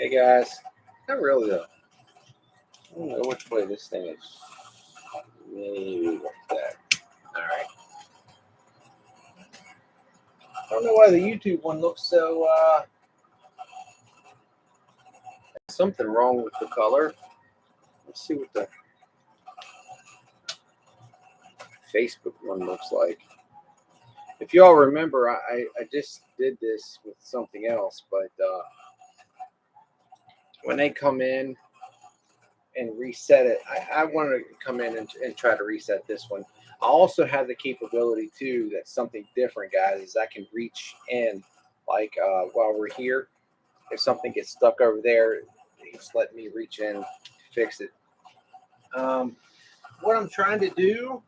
Hey guys, not really though. I don't know which way this thing is. Maybe like that. Alright. I don't know why the YouTube one looks so, something wrong with the color. Let's see what the Facebook one looks like. If y'all remember, I just did this with something else, but when they come in and reset it, I want to come in and try to reset this one. I also have the capability too, that's something different, guys, is I can reach in, like while we're here, if something gets stuck over there, just let me reach in to fix it. What I'm trying to do,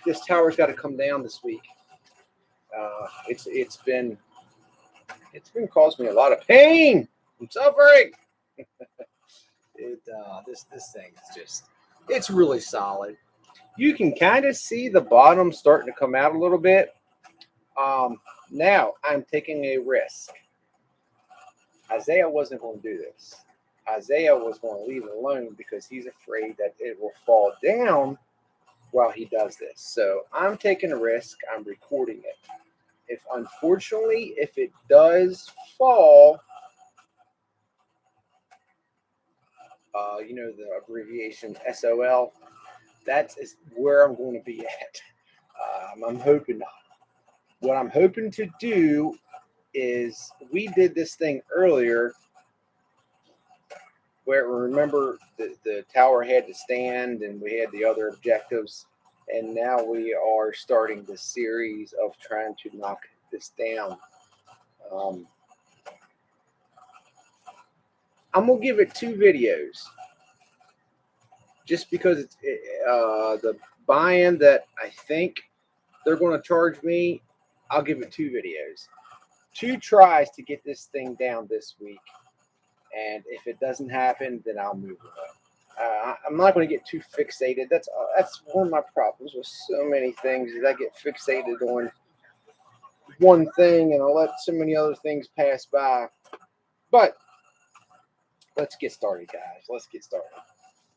this tower's got to come down this week. It's been causing me a lot of pain. I'm suffering. This thing is just, it's really solid. You can kind of see the bottom starting to come out a little bit. Now I'm taking a risk. Isaiah wasn't going to do this. Isaiah was going to leave it alone because he's afraid that it will fall down while he does this. So I'm taking a risk. I'm recording it. If unfortunately, if it does fall, you know, the abbreviation SOL, that is where I'm going to be at. I'm hoping not. What I'm hoping to do is, we did this thing earlier where, remember, the tower had to stand and we had the other objectives, and now we are starting the series of trying to knock this down. I'm gonna give it 2 videos just because it's the buy-in that I think they're going to charge me. I'll give it 2 videos, 2 tries to get this thing down this week, and if it doesn't happen, then I'll move it up. I'm not going to get too fixated. That's one of my problems with so many things, is I get fixated on one thing and I'll let so many other things pass by. But let's get started, guys. Let's get started.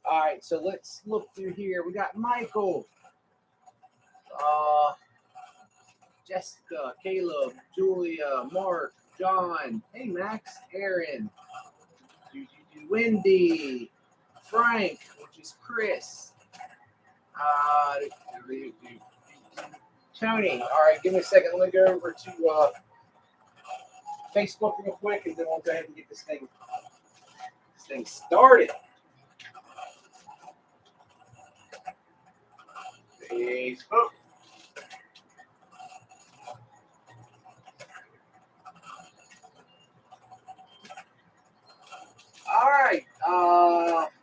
All right, so let's look through here. We got Michael, Jessica, Caleb, Julia, Mark, John, hey Max, Aaron, Wendy, Frank, which is Chris, Tony. All right, give me a second. Let me go over to Facebook real quick, and then we'll go ahead and get this thing started. Facebook. All right,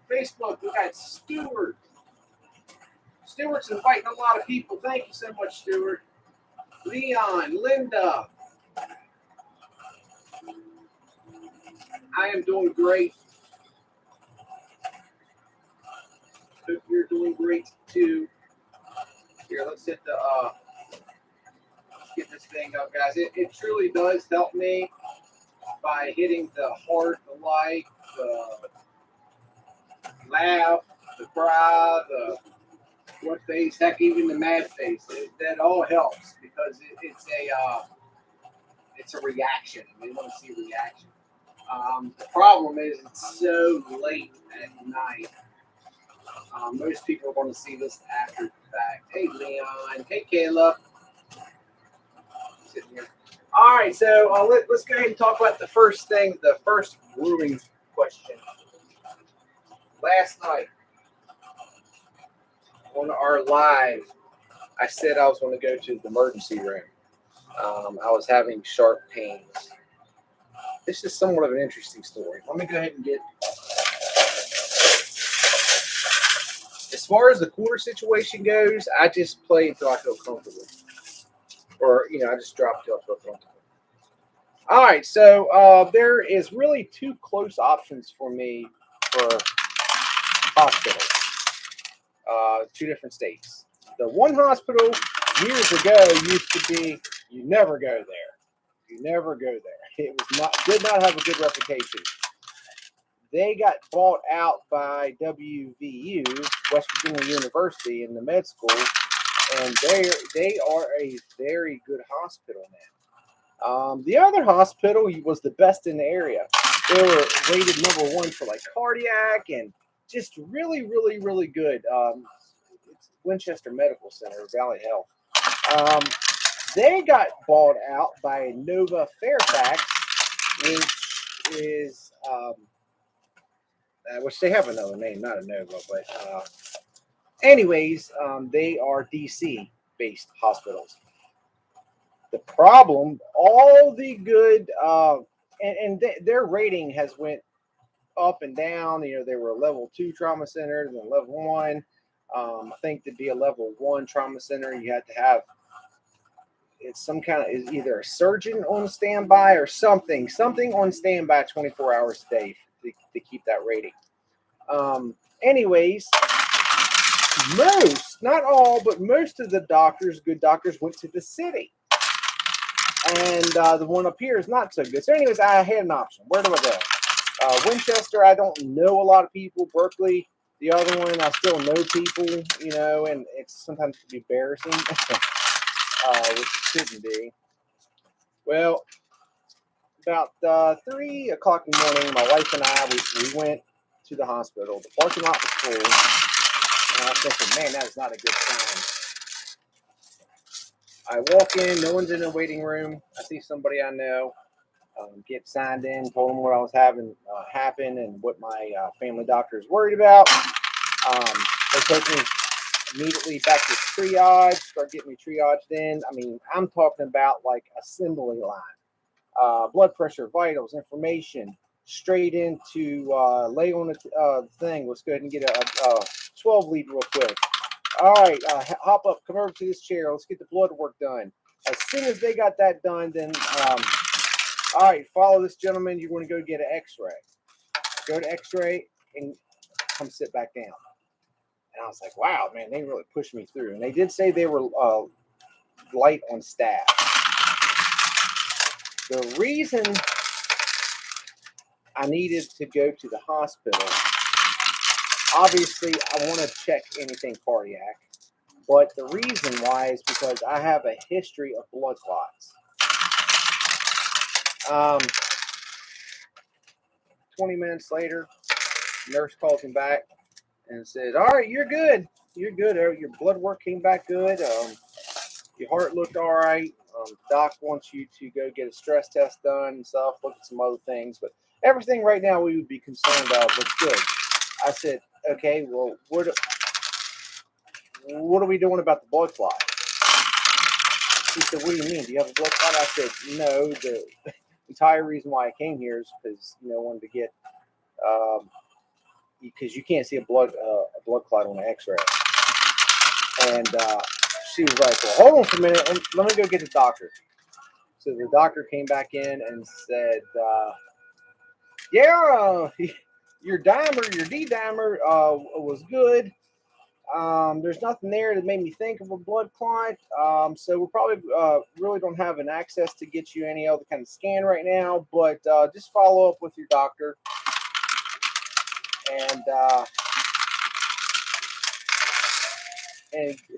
Facebook, we got Stuart. Stuart's inviting a lot of people. Thank you so much, Stuart. Leon, Linda. I am doing great. Hope you're doing great too. Here, let's hit the let's get this thing up, guys. It truly does help me by hitting the heart, the like, the laugh, the cry, the what face, heck, even the mad face. That all helps because it's a reaction. We want to see a reaction. The problem is it's so late at night. Most people are going to see this after the fact. Hey, Leon. Hey, Caleb. Sitting here. All right, so let's go ahead and talk about the first thing, the first brewing question. Last night on our live, I said I was going to go to the emergency room. I was having sharp pains. This is somewhat of an interesting story. Let me go ahead and get... As far as the cooler situation goes, I just play until I feel comfortable. Or, you know, I just drop until I feel comfortable. All right, so there is really 2 close options for me for hospitals. 2 different states. The one hospital years ago used to be, you never go there. You never go there. it was did not have a good reputation. They got bought out by WVU, West Virginia University, in the med school, and they are a very good hospital now. The other hospital was the best in the area. They were rated #1 for like cardiac and just really, really, really good. It's Winchester Medical Center, Valley Health. They got bought out by Nova Fairfax, which they have another name, not a Nova, but anyways, they are DC-based hospitals. The problem, all the good, their rating has went up and down. You know, they were a level 2 trauma center and then level 1. I think to be a level 1 trauma center, you had to have some kind of either a surgeon on standby or something on standby 24 hours a day to keep that rating. Anyways, not all, but most of the good doctors went to the city. And the one up here is not so good. So anyways, I had an option. Where do I go? Winchester, I don't know a lot of people. Berkeley, the other one, I still know people, you know, and it's sometimes can be embarrassing, which it shouldn't be. Well, about 3 o'clock in the morning, my wife and I, we went to the hospital. The parking lot was full. And I was thinking, man, that is not a good sign. I walk in, no one's in the waiting room. I see somebody I know, get signed in, told them what I was having happen and what my family doctor is worried about. They took me immediately back to triage, start getting me triaged in. I mean, I'm talking about like assembly line. Blood pressure, vitals, information, straight into lay on the thing. Let's go ahead and get a 12 lead real quick. All right, hop up, come over to this chair. Let's get the blood work done. As soon as they got that done, then, all right, follow this gentleman. You're going to go get an x-ray. Go to x-ray and come sit back down. And I was like, wow, man, they really pushed me through. And they did say they were light on staff. The reason I needed to go to the hospital, obviously, I want to check anything cardiac, but the reason why is because I have a history of blood clots. 20 minutes later, nurse calls me back and says, all right, you're good. You're good. Your blood work came back good. Your heart looked all right. Doc wants you to go get a stress test done and stuff, look at some other things, but everything right now we would be concerned of looks good. I said, okay, well, what are we doing about the blood clot? He said, what do you mean? Do you have a blood clot? I said, no. The entire reason why I came here is because, you know, I wanted to get, because you can't see a blood clot on an x-ray. And she was like, well, hold on for a minute. Let me go get the doctor. So the doctor came back in and said, yeah, your D-dimer was good. There's nothing there that made me think of a blood clot. So we probably really don't have an access to get you any other kind of scan right now, but just follow up with your doctor and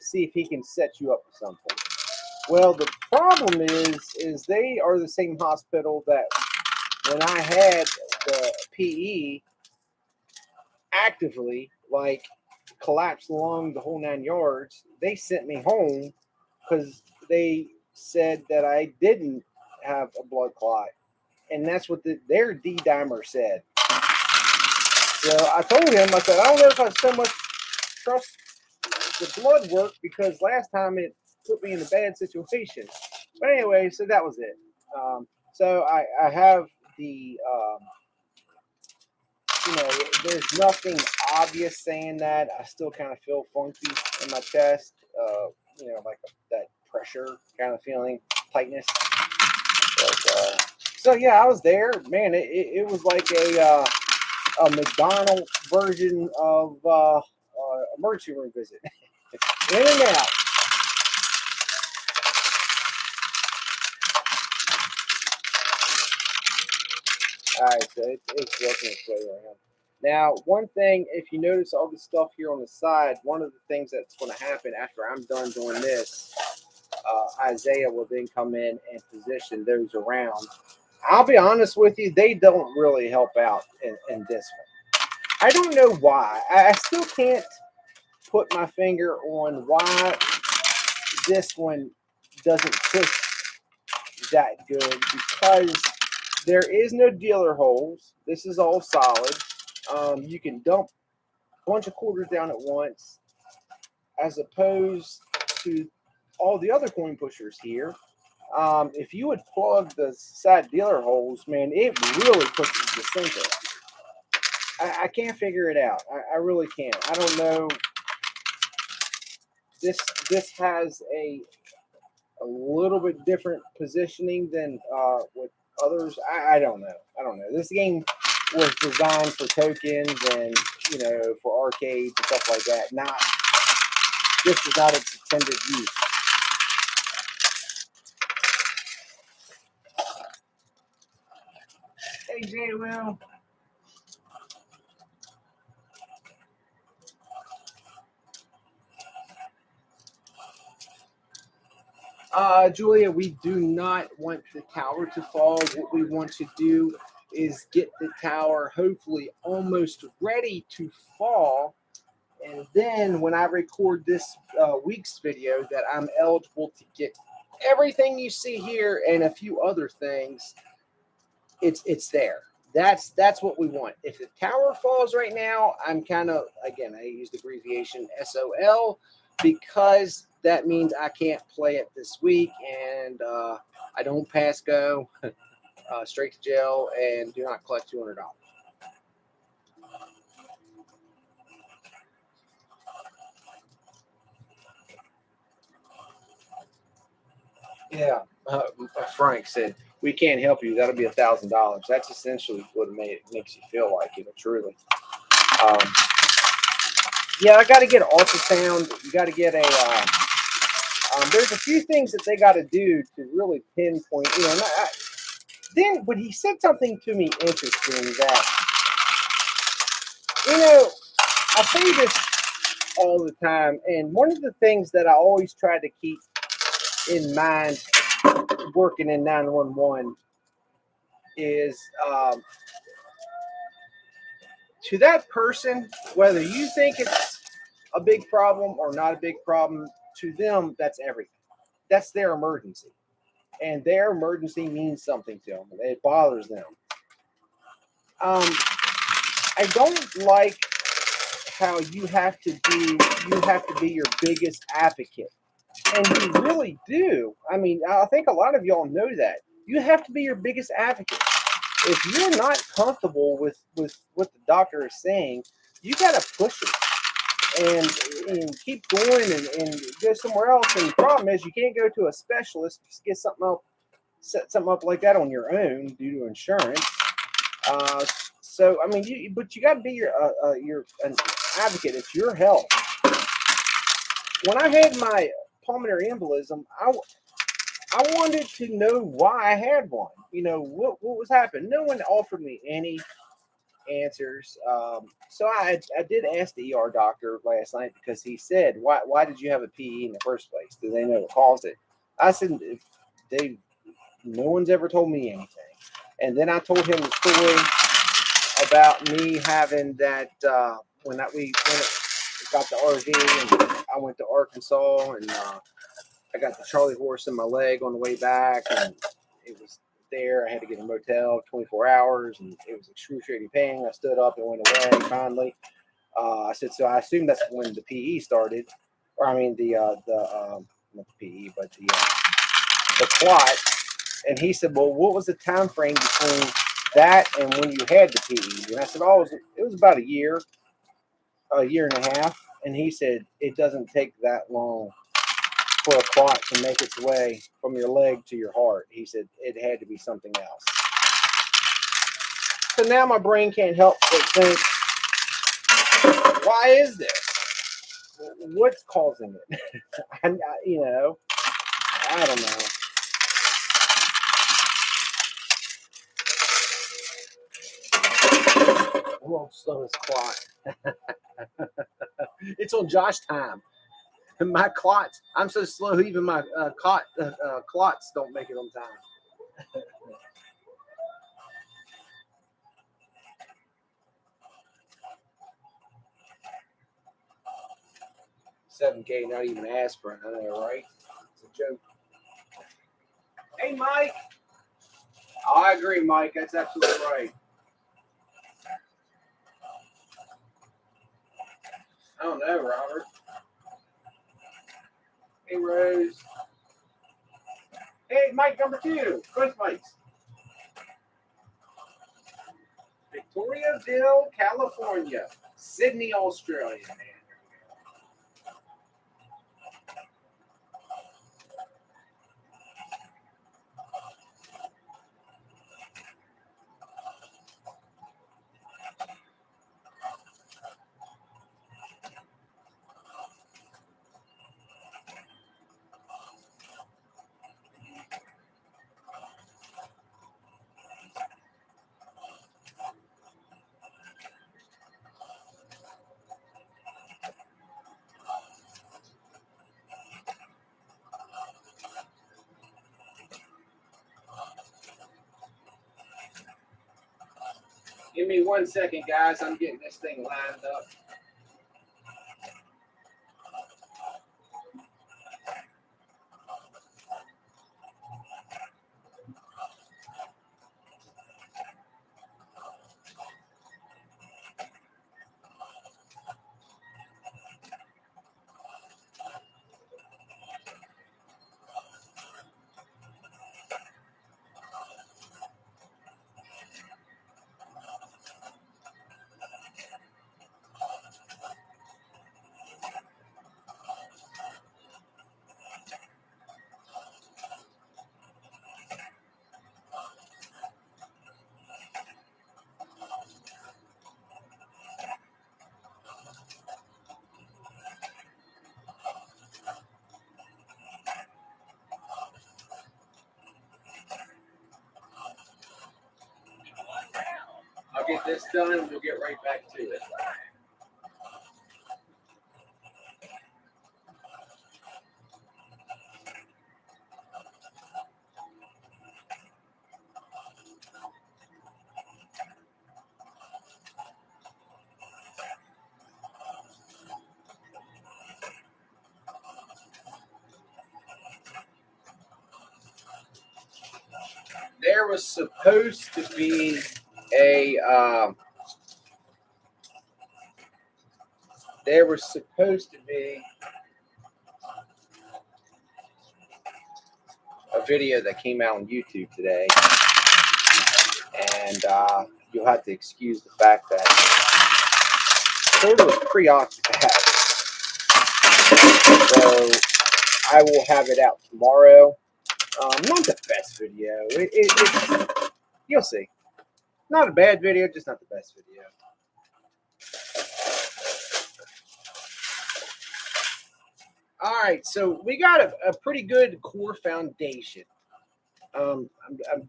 see if he can set you up for something. Well, the problem is they are the same hospital that when I had the PE actively, like, collapsed lung, the whole 9 yards, they sent me home because they said that I didn't have a blood clot. And that's what their D-dimer said. So I told him, I said, I don't know if I so much trust the blood work because last time it put me in a bad situation. But anyway, so that was it. So I have the, you know, there's nothing obvious saying that. I still kind of feel funky in my chest, you know, like that pressure kind of feeling, tightness. But, so yeah, I was there. Man, it was like a McDonald's version of emergency room visit. In and out. All right, so it's working its way around. Now, one thing, if you notice all the stuff here on the side, one of the things that's going to happen after I'm done doing this, Isaiah will then come in and position those around. I'll be honest with you, they don't really help out in this one. I don't know why. I still can't put my finger on why this one doesn't push that good, because there is no dealer holes. This is all solid. You can dump a bunch of quarters down at once, as opposed to all the other coin pushers here. If you would plug the side dealer holes, man, it really pushes the center. I can't figure it out. I really can't. I don't know. This has a little bit different positioning than with others. I don't know. I don't know. This game was designed for tokens and, you know, for arcades and stuff like that. Not This is not its intended use. Hey, J. Will. Julia, we do not want the tower to fall. What we want to do is get the tower hopefully almost ready to fall. And then when I record this week's video, that I'm eligible to get everything you see here and a few other things. It's there. That's what we want. If the tower falls right now, I'm kind of, again, I use the abbreviation SOL, because that means I can't play it this week, and I don't pass go, straight to jail, and do not collect $200. Yeah, Frank said we can't help you. That'll be $1,000. That's essentially what it makes you feel like, truly. Um, yeah, I got to get ultrasound. You got to get a. There's a few things that they got to do to really pinpoint. But he said something to me interesting that, I say this all the time, and one of the things that I always try to keep in mind working in 911 is, to that person, whether you think it's a big problem or not a big problem, to them, that's everything. That's their emergency. And their emergency means something to them. It bothers them. I don't like how you have to be your biggest advocate. And you really do. I mean, I think a lot of y'all know that. You have to be your biggest advocate. If you're not comfortable with what the doctor is saying, you got to push it and keep going and go somewhere else. And the problem is, you can't go to a specialist to get set something up like that on your own due to insurance. So I mean, you got to be an advocate. It's your health. When I had my pulmonary embolism, I wanted to know why I had one. What was happening. No one offered me any answers. So I did ask the ER doctor last night, because he said, why did you have a PE in the first place? Do they know what caused it? I said, no one's ever told me anything. And then I told him the story about me having that when we got the RV, and I went to Arkansas, and I got the Charlie horse in my leg on the way back, and it was there. I had to get a motel 24 hours, and it was excruciating pain. I stood up and went away finally. I said, so I assume that's when the PE started, or I mean not the PE, but the clot. And he said, well, what was the time frame between that and when you had the PE? And I said, oh, it was about a year and a half. And he said, it doesn't take that long for a clot to make its way from your leg to your heart. He said it had to be something else. So now my brain can't help but think, why is this? What's causing it? I don't know. won't slow his clock. It's on Josh time. My clots, I'm so slow, even my clots don't make it on time. 7K, not even aspirin. I know, right? It's a joke. Hey, Mike. Oh, I agree, Mike. That's absolutely right. I don't know, Robert. Hey, Rose. Hey, Mike number 2. Both Mikes. Victoriaville, California. Sydney, Australia, man. Give me 1 second, guys. I'm getting this thing lined up. I'll get this done and we'll get right back to it. There was supposed to be a video that came out on YouTube today, and you'll have to excuse the fact that Porter was preoccupied. So I will have it out tomorrow. Not the best video. You'll see. Not a bad video, just not the best video. All right, so we got a pretty good core foundation. I'm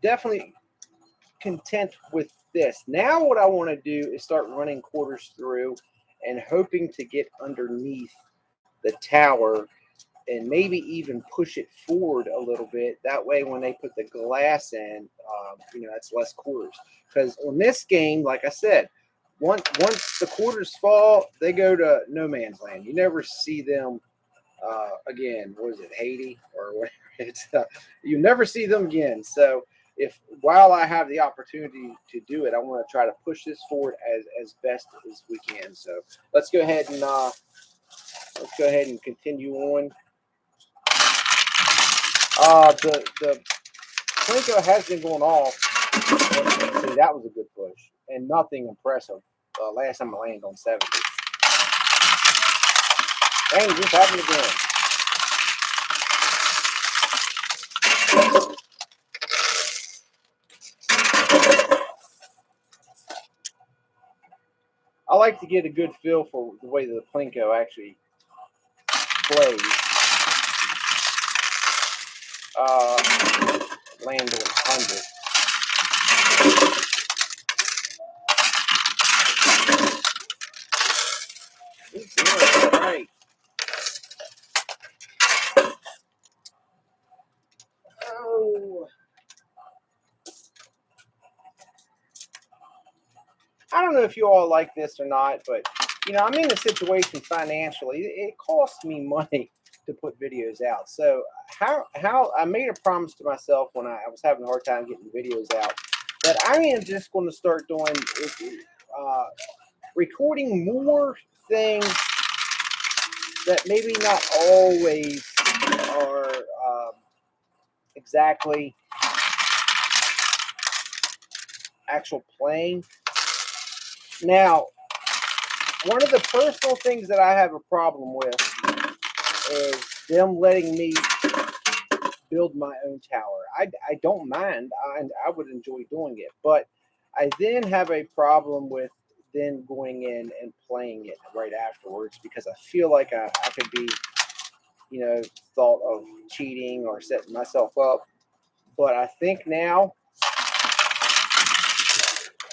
definitely content with this. Now what I want to do is start running quarters through and hoping to get underneath the tower and maybe even push it forward a little bit. That way when they put the glass in, that's less quarters. Because on this game, like I said, once the quarters fall, they go to no man's land. You never see them again. What is it, Haiti or whatever? It's you never see them again. So while I have the opportunity to do it, I want to try to push this forward as best as we can. So let's go ahead and continue on. The Plinko has been going off. See, that was a good push and nothing impressive. Last time I landed on 70. Dang, just happened again. I like to get a good feel for the way the Plinko actually plays. Land on 100. He's doing it right. Oh. I don't know if you all like this or not, but you know, I'm in a situation financially. It costs me money to put videos out. So how I made a promise to myself when I was having a hard time getting videos out that I am just going to start doing recording more things that maybe not always are exactly actual playing. Now, one of the personal things that I have a problem with is them letting me build my own tower. I don't mind. I would enjoy doing it, but I then have a problem with then going in and playing it right afterwards because I feel like I could be, you know, thought of cheating or setting myself up. But I think now,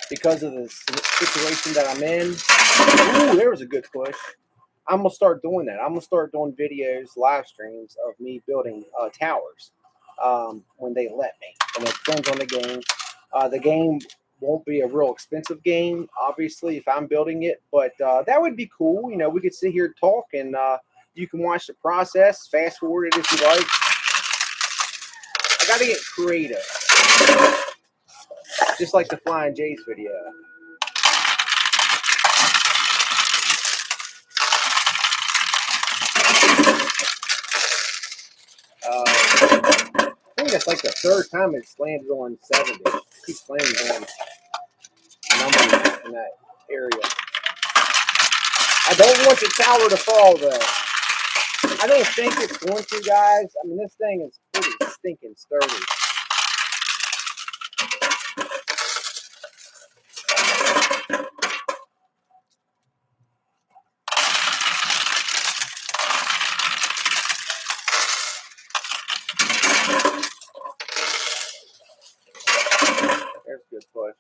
because of the situation that I'm in, ooh, there was a good push. I'm gonna start doing that. I'm gonna start doing videos, live streams of me building towers when they let me. And it depends on the game. The game won't be a real expensive game, obviously, if I'm building it, but that would be cool. You know, we could sit here and talk, and you can watch the process, fast forward it if you like. I got to get creative, just like the Flying J's video. I think that's like the third time it's landed on 70. It keeps landing on numbers in that area. I don't want the tower to fall, though. I don't think it's going to, guys. I mean, this thing is pretty stinking sturdy. There's a good push.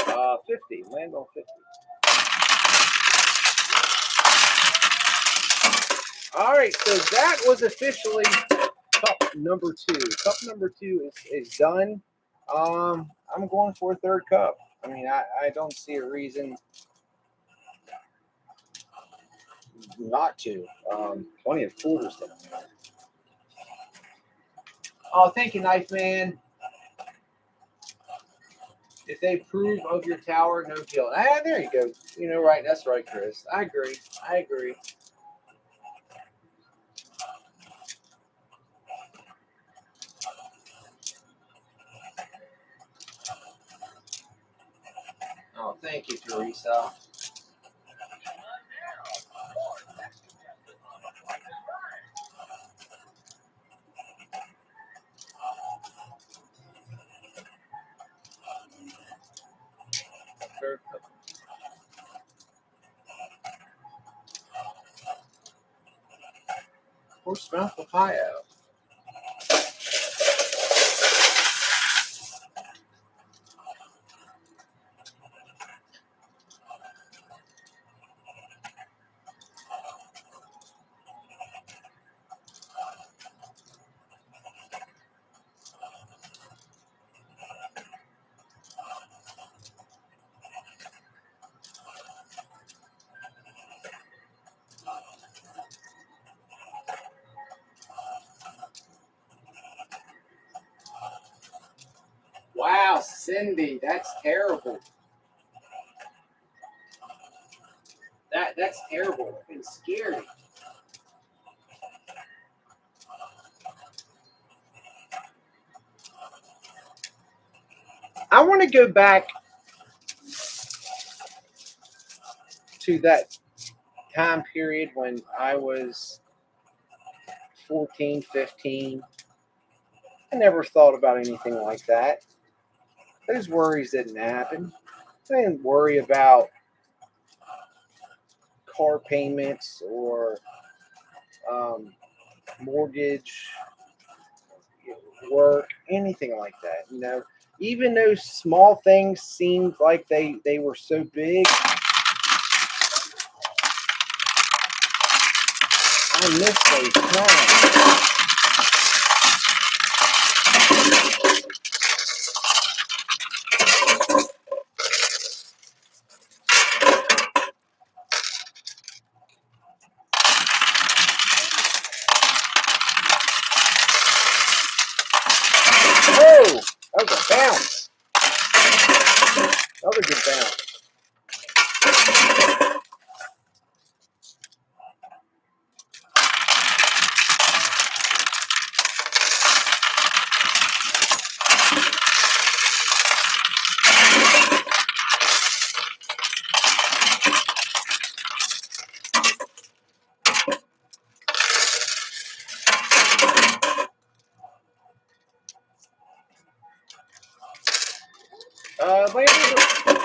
Uh, 50. Land on 50. All right, so that was officially cup number 2. Cup number 2 is done. I'm going for a third cup. I mean, I don't see a reason not to. Plenty of quarters down there. Oh, thank you, Knife Man. If they approve of your tower, no deal. Ah, there you go. You know, right. That's right, Chris. I agree. I agree. Oh, thank you, Teresa. Portsmouth, Ohio. Wow, Cindy, that's terrible. That's terrible and scary. I want to go back to that time period when I was 14, 15. I never thought about anything like that. Those worries didn't happen. I didn't worry about car payments or mortgage, work, anything like that. You know, even those small things seemed like they were so big. I miss those times. Oh, that was a bounce. Another good bounce.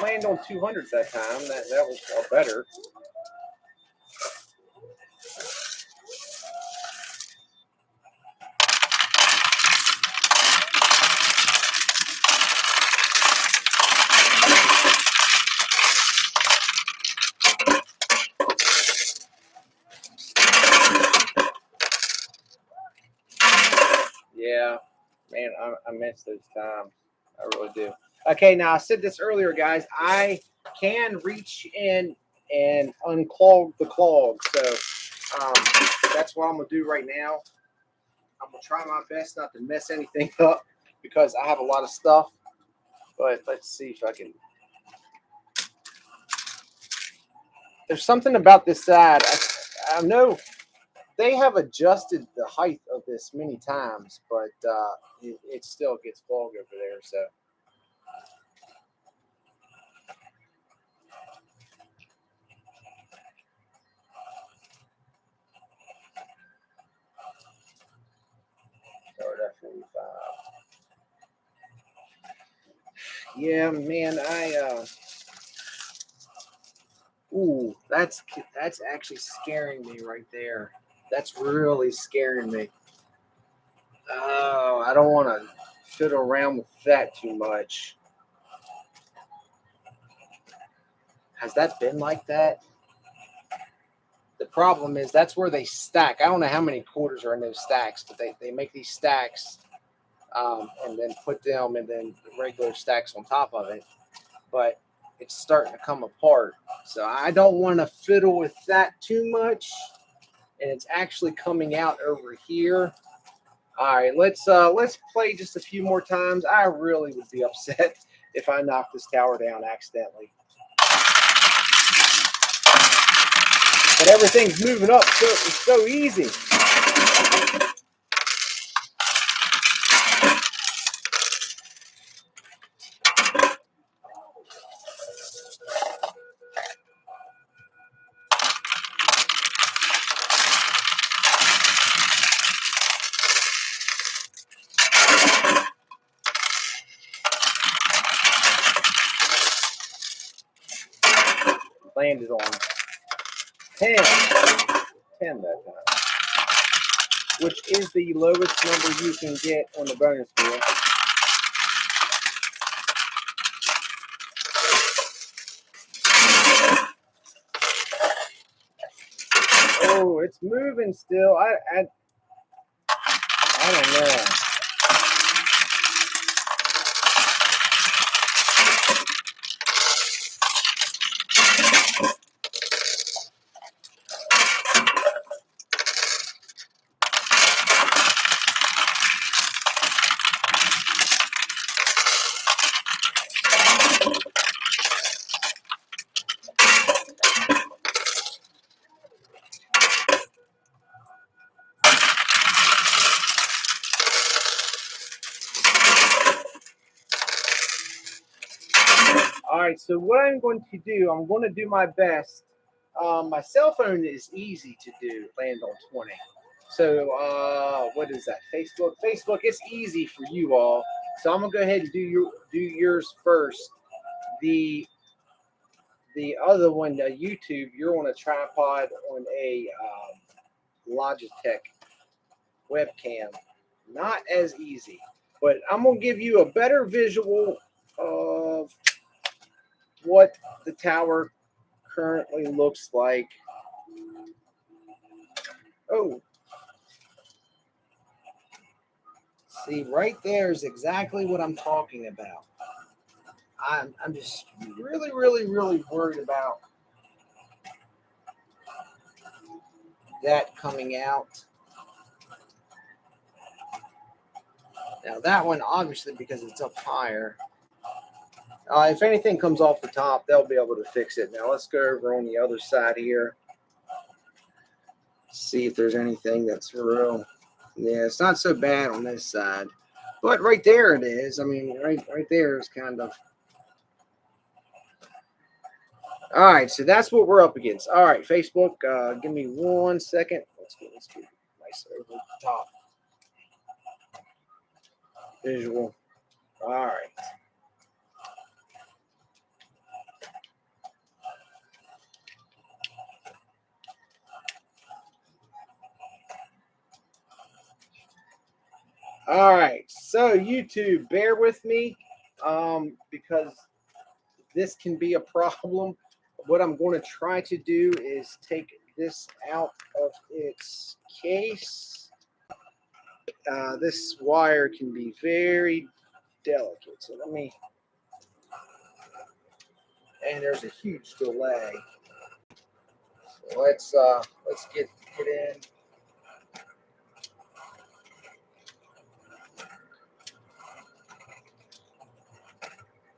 Land on 200s that time. That was better. Yeah, man, I miss those times. I really do. Okay, now I said this earlier, guys. I can reach in and unclog the clog. So that's what I'm going to do right now. I'm going to try my best not to mess anything up because I have a lot of stuff. But let's see if I can. There's something about this side. I know they have adjusted the height of this many times, but it still gets clogged over there. So. Yeah, man, ooh, that's actually scaring me right there. That's really scaring me. Oh, I don't want to fiddle around with that too much. Has that been like that? The problem is that's where they stack. I don't know how many quarters are in those stacks, but they make these stacks and then put them and then regular stacks on top of it. But it's starting to come apart. So I don't want to fiddle with that too much. And it's actually coming out over here. All right, let's play just a few more times. I really would be upset if I knocked this tower down accidentally. But everything's moving up, so it's so easy. Landed on 10. 10 that time. Which is the lowest number you can get on the bonus wheel. Oh, it's moving still. I don't know. All right, so what I'm going to do, I'm going to do my best. My cell phone is easy to do, land on 20. So what is that? Facebook. It's easy for you all. So I'm gonna go ahead and do yours first. The other one, YouTube, you're on a tripod on a Logitech webcam. Not as easy, but I'm going to give you a better visual of what the tower currently looks like. Oh, see, right there is exactly what I'm talking about. I'm just really, really, really worried about that coming out. Now that one, obviously, because it's up higher. If anything comes off the top, they'll be able to fix it. Now let's go over on the other side here. See if there's anything that's real. Yeah, it's not so bad on this side. But right there it is. I mean, right there is kind of. All right, so that's what we're up against. All right, Facebook, give me 1 second. Let's get nice over the top. Visual. All right. All right, so YouTube, bear with me because this can be a problem. What I'm going to try to do is take this out of its case. This wire can be very delicate, so let me. And there's a huge delay. So let's get in.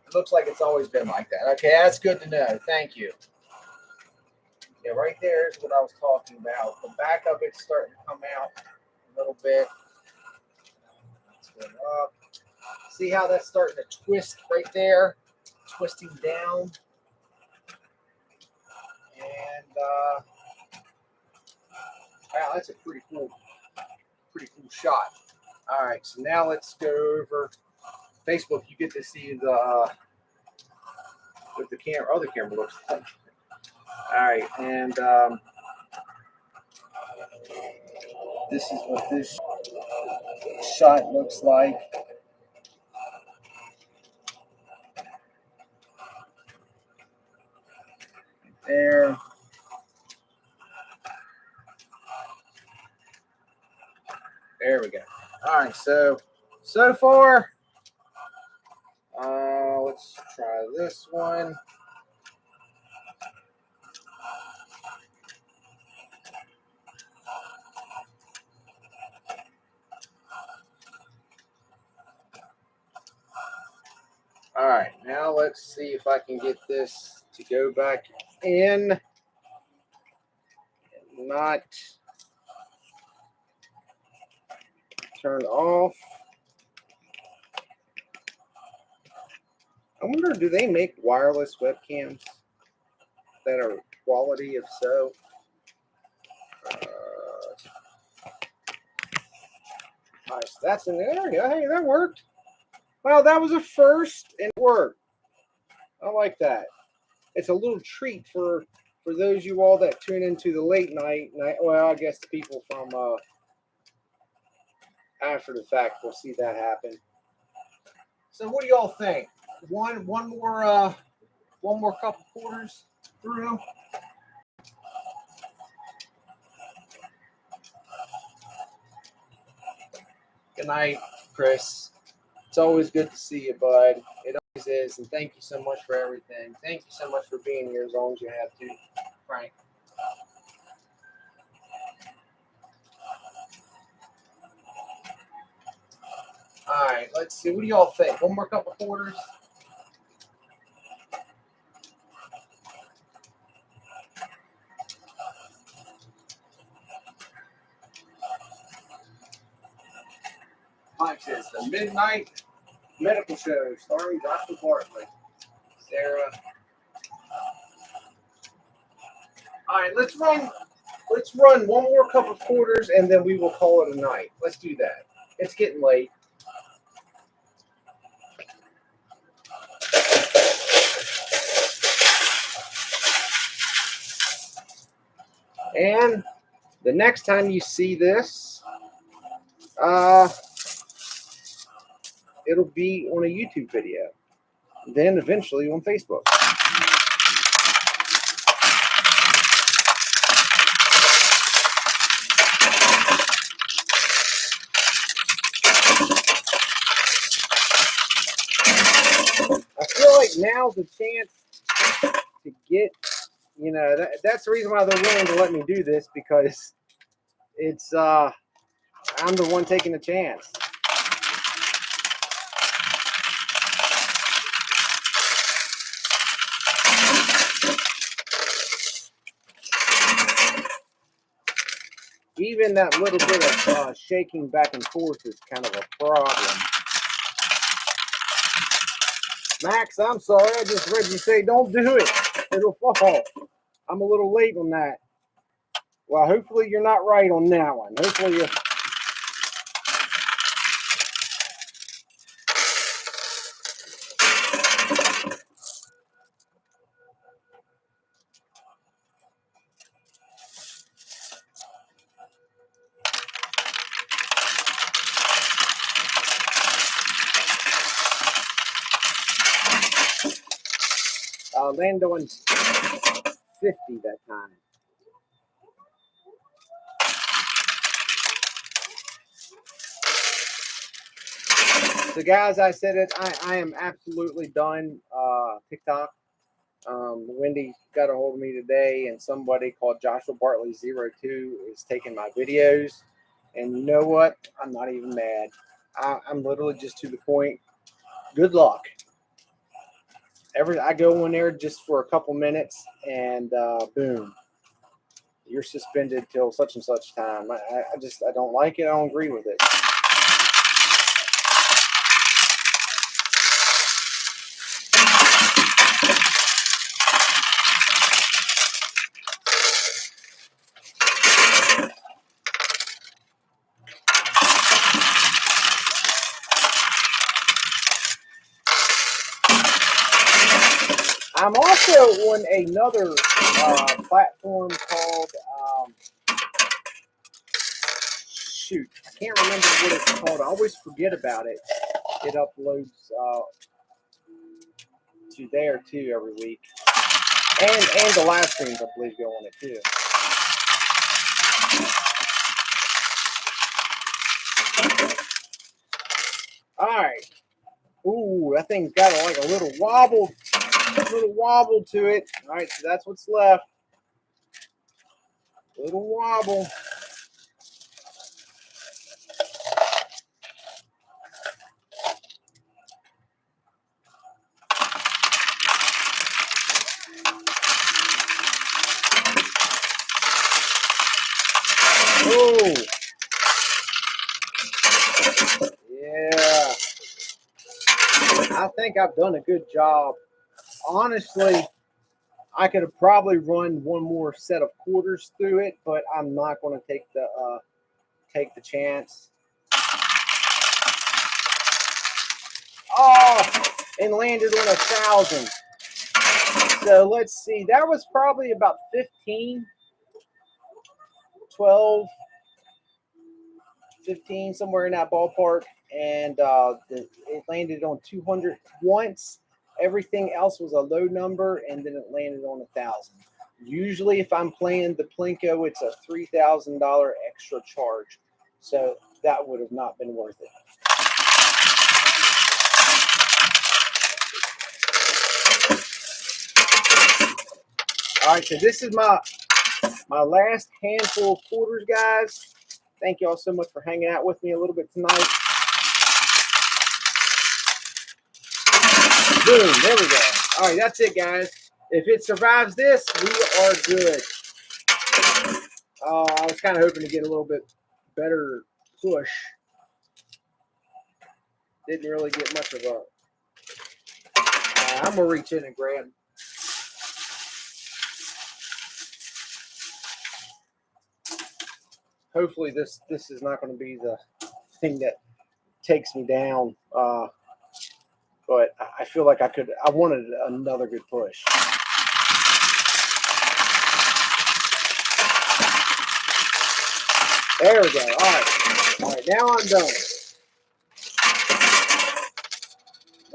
It looks like it's always been like that. Okay, that's good to know. Thank you. Yeah, right there is what I was talking about. The back of it's starting to come out a little bit. Let's go up. See how that's starting to twist right there? Twisting down. And wow, that's a pretty cool shot. All right, so now let's go over Facebook. You get to see what the other camera looks like. All right, and this is what this shot looks like. There. There we go. All right, so far, let's try this one. All right, now let's see if I can get this to go back in. Not turn off. I wonder, do they make wireless webcams that are quality? If so, all right, so that's in there. Hey, that worked. Well, that was a first and it worked. I like that. It's a little treat for those you all that tune into the late night. Well, I guess the people from after the fact will see that happen. So, what do y'all think? One more cup of quarters, Bruno. Good night, Chris. It's always good to see you, bud. It always is, and thank you so much for everything. Thank you so much for being here as long as you have to, Frank. All right, let's see. What do y'all think? One more cup of quarters? Mike says the Midnight Medical Show starring Joshua Bartley. Sarah. All right, let's run one more cup of quarters and then we will call it a night. Let's do that. It's getting late. And The next time you see this, it'll be on a YouTube video, then eventually on Facebook. I feel like now's the chance to get, you know, that's the reason why they're willing to let me do this, because it's I'm the one taking the chance. Even that little bit of shaking back and forth is kind of a problem. Max, I'm sorry. I just read you say don't do it. It'll fall. I'm a little late on that. Well, hopefully you're not right on that one. Hopefully you're... landed on 50 that time. So guys, I said it, I am absolutely done TikTok. Wendy got a hold of me today, and somebody called Joshua Bartley 02 is taking my videos. And you know what? I'm not even mad. I'm literally just to the point. Good luck. I go in there just for a couple minutes, and boom, you're suspended till such and such time. I don't like it. I don't agree with it. I'm also on another platform called, shoot, I can't remember what it's called. I always forget about it. It uploads to there too every week. And the live streams, I believe, go on it too. All right. Ooh, that thing's got like a little wobble to it. All right, so that's what's left. Little wobble. Oh, yeah. I think I've done a good job. Honestly, I could have probably run one more set of quarters through it, but I'm not going to take the chance. Oh, and landed on 1,000. So let's see. That was probably about 15, 12, 15, somewhere in that ballpark. And it landed on 200 once. Everything else was a low number, and then it landed on 1,000. Usually, if I'm playing the Plinko, it's a $3,000 extra charge. So that would have not been worth it. All right, so this is my last handful of quarters, guys. Thank you all so much for hanging out with me a little bit tonight. Boom, there we go. All right, that's it, guys. If it survives this, we are good. I was kind of hoping to get a little bit better push. Didn't really get much of a... I'm going to reach in and grab. Hopefully this is not going to be the thing that takes me down. But I feel like I wanted another good push. There we go. All right. All right. Now I'm done.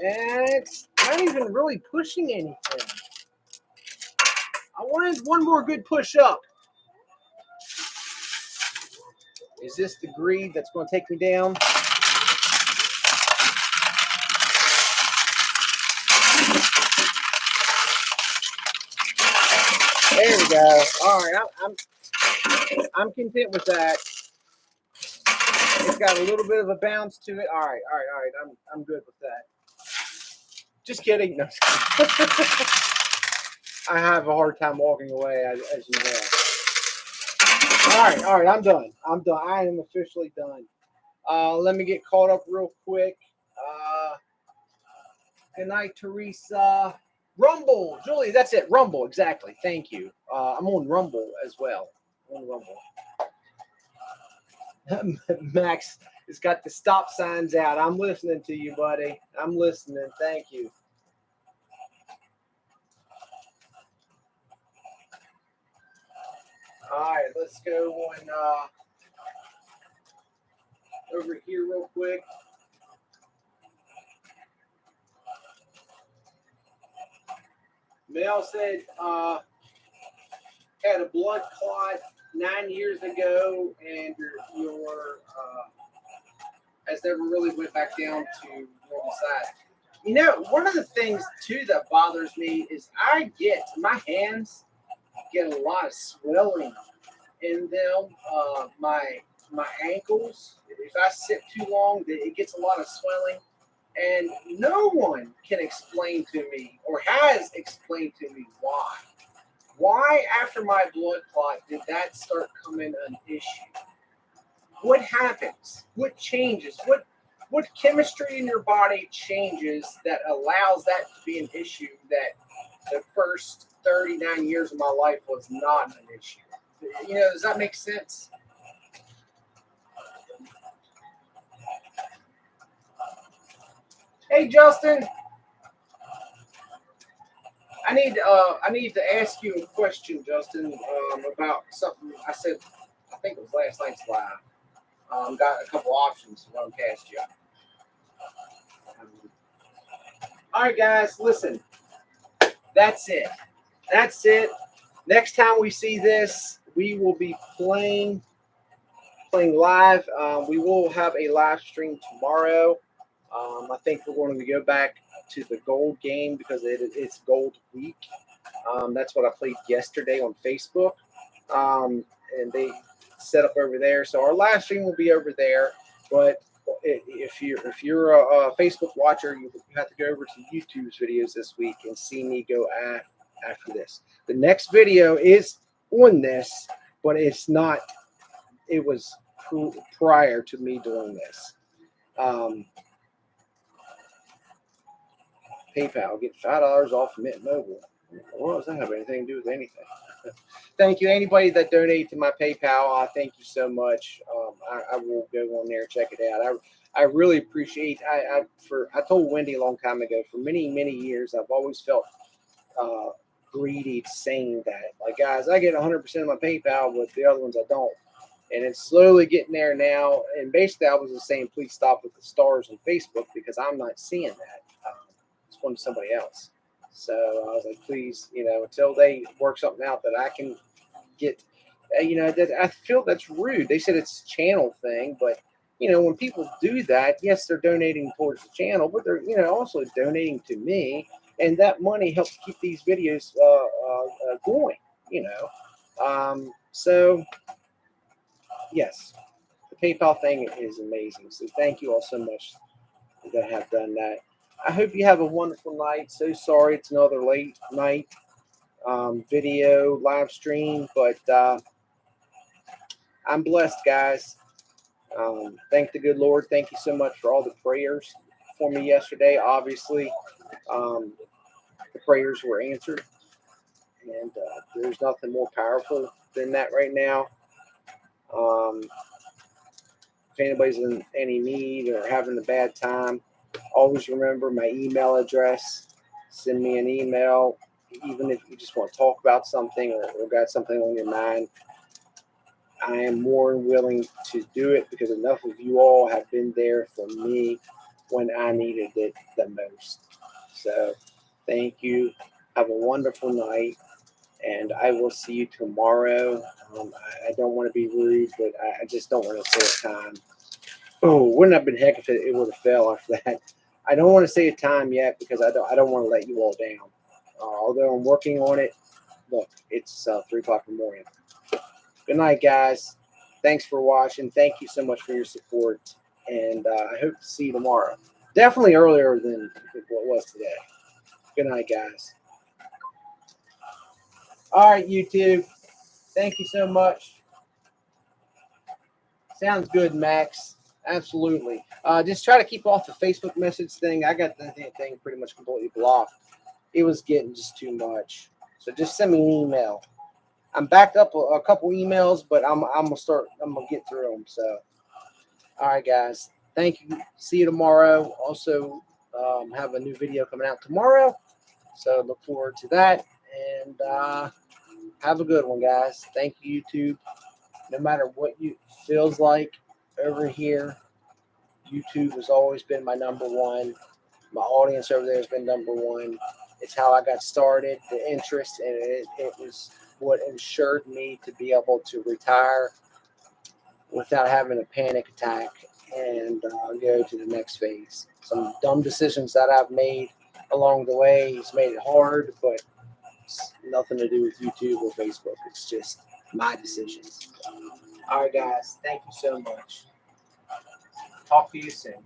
And it's not even really pushing anything. I wanted one more good push up. Is this the greed that's going to take me down? There we go. All right, I'm content with that. It's got a little bit of a bounce to it. All right. I'm good with that. Just kidding. No. I have a hard time walking away, as you know. All right. I'm done. I am officially done. Let me get caught up real quick. Good night, Teresa. Rumble, Julie. That's it. Rumble, exactly. Thank you. I'm on Rumble as well. I'm on Rumble. Max has got the stop signs out. I'm listening to you, buddy. I'm listening. Thank you. All right, let's go on over here real quick. Mel said had a blood clot 9 years ago, and your has never really went back down to normal size. You know, one of the things too that bothers me is my hands get a lot of swelling in them. My ankles, if I sit too long, it gets a lot of swelling. And no one can explain to me or has explained to me why. Why, after my blood clot, did that start coming an issue? What happens? What changes? What chemistry in your body changes that allows that to be an issue that the first 39 years of my life was not an issue? You know, does that make sense? Hey, Justin. I need to ask you a question, Justin, about something I said. I think it was last night's live. Got a couple options to run past you. All right, guys, listen. That's it. That's it. Next time we see this, we will be playing live. We will have a live stream tomorrow. I think we're going to go back to the gold game because it's gold week. That's what I played yesterday on Facebook, and they set up over there. So our live stream will be over there. But if you're a Facebook watcher, you have to go over to YouTube's videos this week and see me go after this. The next video is on this, but it's not. It was prior to me doing this. PayPal, get $5 off Mint Mobile. What does that have anything to do with anything? Thank you. Anybody that donated to my PayPal, thank you so much. I will go on there and check it out. I really appreciate. I told Wendy a long time ago. For many years, I've always felt greedy saying that. Like, guys, I get 100% of my PayPal, but the other ones I don't. And it's slowly getting there now. And basically, I was just saying, please stop with the stars on Facebook because I'm not seeing that. It's going to somebody else. So I was like, please, until they work something out that I can get, that I feel that's rude. They said it's a channel thing, but when people do that, yes, they're donating towards the channel, but they're, also donating to me, and that money helps keep these videos going. So yes, the PayPal thing is amazing. So thank you all so much that have done that. I hope you have a wonderful night. So sorry it's another late night video live stream, but I'm blessed, guys. Thank the good Lord. Thank you so much for all the prayers for me yesterday. Obviously, the prayers were answered, and there's nothing more powerful than that right now. If anybody's in any need or having a bad time, always remember my email address. Send me an email, even if you just want to talk about something or got something on your mind. I am more than willing to do it because enough of you all have been there for me when I needed it the most. So thank you. Have a wonderful night, and I will see you tomorrow. I don't want to be rude, but I just don't want to say a time. Oh, wouldn't have been heck if it would have fell after that. I don't want to say a time yet because I don't want to let you all down. Although I'm working on it. Look, it's 3 o'clock in the morning. Good night, guys. Thanks for watching. Thank you so much for your support, and I hope to see you tomorrow. Definitely earlier than what was today. Good night, guys. All right, YouTube. Thank you so much. Sounds good, Max. Absolutely. Just try to keep off the Facebook message thing. I got the thing pretty much completely blocked. It was getting just too much. So just send me an email. I'm backed up a couple emails, but I'm gonna get through them. So, all right, guys. Thank you. See you tomorrow. Also, have a new video coming out tomorrow. So look forward to that. And have a good one, guys. Thank you, YouTube. No matter what you feels like over here, YouTube has always been my number one. My audience over there has been number one. It's how I got started, the interest, and it was what ensured me to be able to retire without having a panic attack and go to the next phase. Some dumb decisions that I've made along the way has made it hard, but it's nothing to do with YouTube or Facebook. It's just my decisions. All right, guys. Thank you so much. Talk to you soon.